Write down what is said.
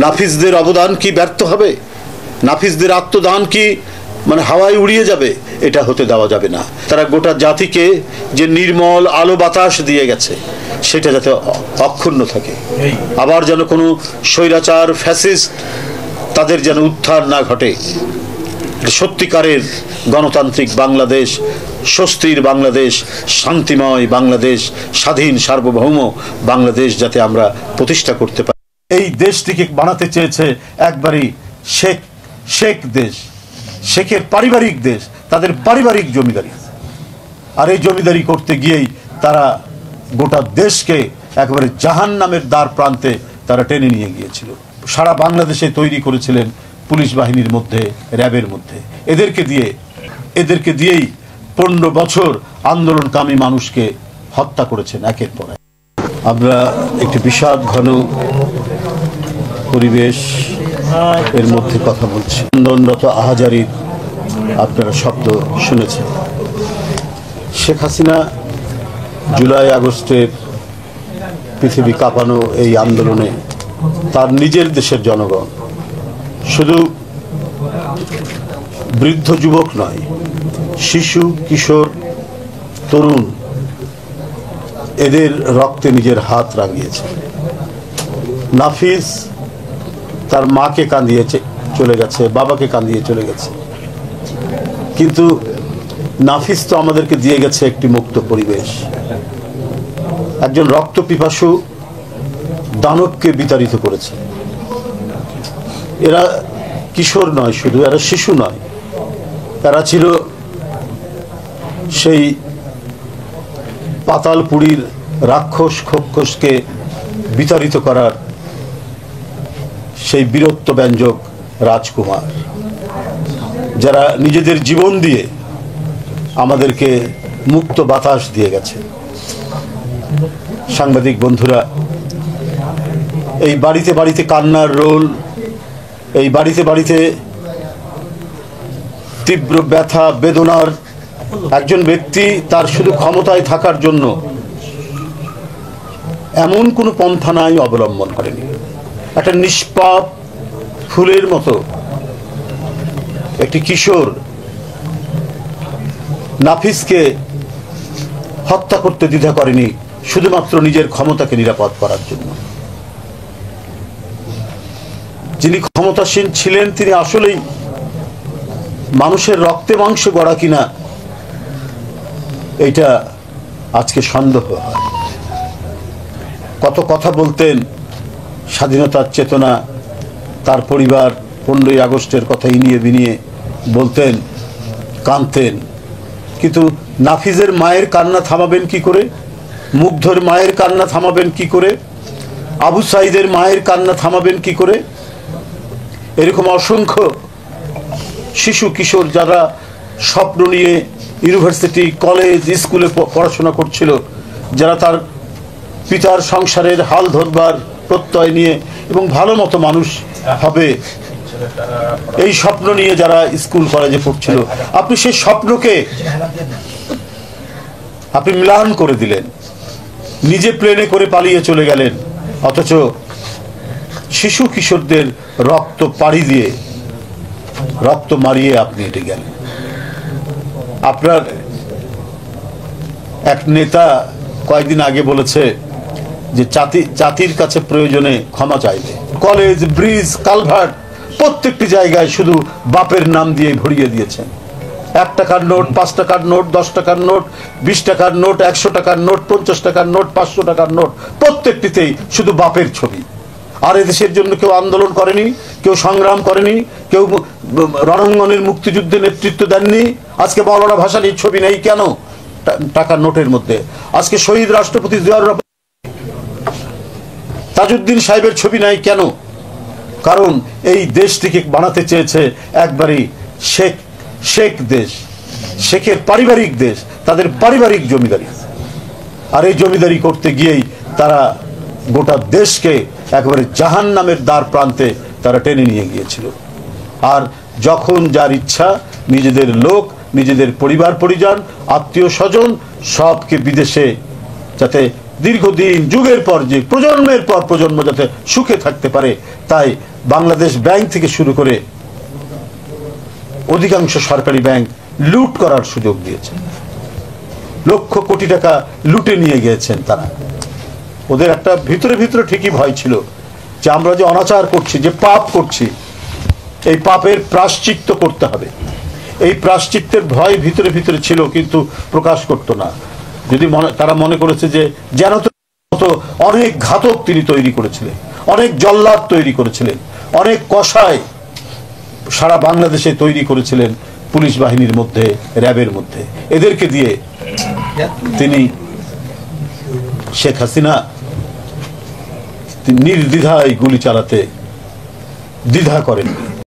নাফিসদের অবদান কি ব্যর্থ হবে? নাফিসদের আত্মদান কি মানে হাওয়ায় উড়িয়ে যাবে? এটা হতে দেওয়া যাবে না। তারা গোটা জাতিকে যে নির্মল আলো বাতাস দিয়ে গেছে সেটা যাতে অক্ষুণ্ণ থাকে, আবার যেন কোনো স্বৈরাচার ফ্যাসিস্ট তাদের যেন উত্থান না ঘটে। সত্যিকারের গণতান্ত্রিক বাংলাদেশ, স্বস্তির বাংলাদেশ, শান্তিময় বাংলাদেশ, স্বাধীন সার্বভৌম বাংলাদেশ যাতে আমরা প্রতিষ্ঠা করতে পারি। এই দেশটিকে বানাতে চেয়েছে একবারই শেখ দেশ, শেখের পারিবারিক দেশ, তাদের পারিবারিক জমিদারি। আর এই জমিদারি করতে গিয়েই তারা গোটা দেশকে একেবারে জাহান্নামের দ্বার প্রান্তে তারা টেনে নিয়ে গিয়েছিল। সারা বাংলাদেশে তৈরি করেছিলেন পুলিশ বাহিনীর মধ্যে, র্যাবের মধ্যে। এদেরকে দিয়েই 15 বছর আন্দোলনকামী মানুষকে হত্যা করেছেন একের পর এক। আমরা একটি বিষাদ ঘন পরিবেশ এর মধ্যে কথা বলছি। আন্দোলনরত আহাজারির আপনারা শব্দ শুনেছেন। শেখ হাসিনা জুলাই আগস্টের পৃথিবী কাঁপানো এই আন্দোলনে তার নিজের দেশের জনগণ, শুধু বৃদ্ধ যুবক নয়, শিশু, কিশোর, তরুণ, এদের রক্তে নিজের হাত রাঙিয়েছে। নাফিস তার মাকে কাঁদিয়ে চলে গেছে, বাবাকে কাঁদিয়ে চলে গেছে, কিন্তু নাফিস তো আমাদেরকে দিয়ে গেছে একটি মুক্ত পরিবেশ। একজন রক্ত পিপাসু দানবকে বিতাড়িত করেছে। এরা কিশোর নয়, শুধু এরা শিশু নয়, এরা ছিল সেই পাতালপুরীর রাক্ষস খোক্ষসকে বিতাড়িত করার সেই বীরত্ব ব্যঞ্জক রাজকুমার, যারা নিজেদের জীবন দিয়ে আমাদেরকে মুক্ত বাতাস দিয়ে গেছে। সাংবাদিক বন্ধুরা, এই বাড়িতে বাড়িতে কান্নার রোল, এই বাড়িতে বাড়িতে তীব্র ব্যথা বেদনার একজন ব্যক্তি তার শুধু ক্ষমতায় থাকার জন্য এমন কোনো পন্থা নাই অবলম্বন করেনি। একটা নিষ্পাপ ফুলের মতো একটি কিশোর নাফিসকে হত্যা করতে দ্বিধা করেনি শুধুমাত্র নিজের ক্ষমতাকে নিরাপদ করার জন্য। যিনি ক্ষমতাসীন ছিলেন তিনি আসলেই মানুষের রক্তে মাংসে গড়া কিনা এইটা আজকে সন্দেহ হয়। কত কথা বলতেন স্বাধীনতার চেতনা, তার পরিবার 15ই আগস্টের কথা ইনিয়ে বিনিয়ে বলতেন, কাঁদতেন, কিন্তু নাফিজের মায়ের কান্না থামাবেন কি করে? মুগ্ধর মায়ের কান্না থামাবেন কি করে? আবু সাইদের মায়ের কান্না থামাবেন কি করে? এরকম অসংখ্য শিশু কিশোর যারা স্বপ্ন নিয়ে ইউনিভার্সিটি, কলেজ, স্কুলে পড়াশোনা করছিল, যারা তার পিতার সংসারের হাল ধরবার প্রত্যয় নিয়ে এবং ভালো মতো মানুষ হবে এই স্বপ্ন নিয়ে যারা স্কুল কলেজে পড়ছিল, আপনি সেই স্বপ্নকে আপনি ম্লান করে দিলেন, নিজে প্লেনে করে পালিয়ে চলে গেলেন, অথচ শিশু কিশোরদের রক্ত পাড়ি দিয়ে, রক্ত মারিয়ে আপনি হেঁটে গেলেন। আপনার এক নেতা কয়েকদিন আগে বলেছে যে জাতির কাছে প্রয়োজনে ক্ষমা চাইবে। কলেজ, ব্রিজ, কালভার্ট প্রত্যেকটি জায়গায় শুধু বাপের নাম দিয়ে ভরিয়ে দিয়েছেন। 1 টাকার নোট, 5 টাকার নোট, 10 টাকার নোট, 20 টাকার নোট, 100 টাকার নোট, 50 টাকার নোট, 500 টাকার নোট, প্রত্যেকটিতেই শুধু বাপের ছবি। আর এদেশের জন্য কেউ আন্দোলন করেনি, কেউ সংগ্রাম করেনি, কেউ রণাঙ্গনের মুক্তিযুদ্ধে নেতৃত্ব দেননি। আজকে মওলানা ভাসানীর ছবি নেই কেন টাকার নোটের মধ্যে? আজকে শহীদ রাষ্ট্রপতি জিয়াউর রহমান, তাজউদ্দিন সাহেবের ছবি নাই কেন? কারণ এই দেশটিকে বানাতে চেয়েছে একবারই শেখ দেশ, শেখের পারিবারিক দেশ, তাদের পারিবারিক জমিদারি। আর এই জমিদারি করতে গিয়েই তারা গোটা দেশকে একেবারে জাহান্নামের দ্বার প্রান্তে তারা টেনে নিয়ে গিয়েছিল। আর যখন যার ইচ্ছা নিজেদের লোক, নিজেদের পরিবার পরিজন, আত্মীয় স্বজন সবকে বিদেশে যাতে দীর্ঘদিন যুগের পর যুগ প্রজন্মের পর প্রজন্ম যাতে সুখে থাকতে পারে, তাই বাংলাদেশ ব্যাংক থেকে শুরু করে অধিকাংশ সরকারি ব্যাংক লুট করার সুযোগ দিয়েছে। লক্ষ কোটি টাকা লুটে নিয়ে গিয়েছেন তারা। ওদের একটা ভিতরে ভিতরে ঠিকই ভয় ছিল যে আমরা যে অনাচার করছি, যে পাপ করছি, এই পাপের প্রায়শ্চিত্ত করতে হবে। এই প্রায়শ্চিত্তের ভয় ভিতরে ভিতরে ছিল, কিন্তু প্রকাশ করতো না। যদি তারা মনে করেছে যে যেন তো অনেক ঘাতক তিনি তৈরি করেছিলেন, অনেক জল্লাদ তৈরি করেছিলেন, অনেক কসাই সারা বাংলাদেশে তৈরি করেছিলেন, পুলিশ বাহিনীর মধ্যে, র্যাবের মধ্যে, এদেরকে দিয়ে তিনি শেখ হাসিনা নির্দ্বিধায় গুলি চালাতে দ্বিধা করেননি।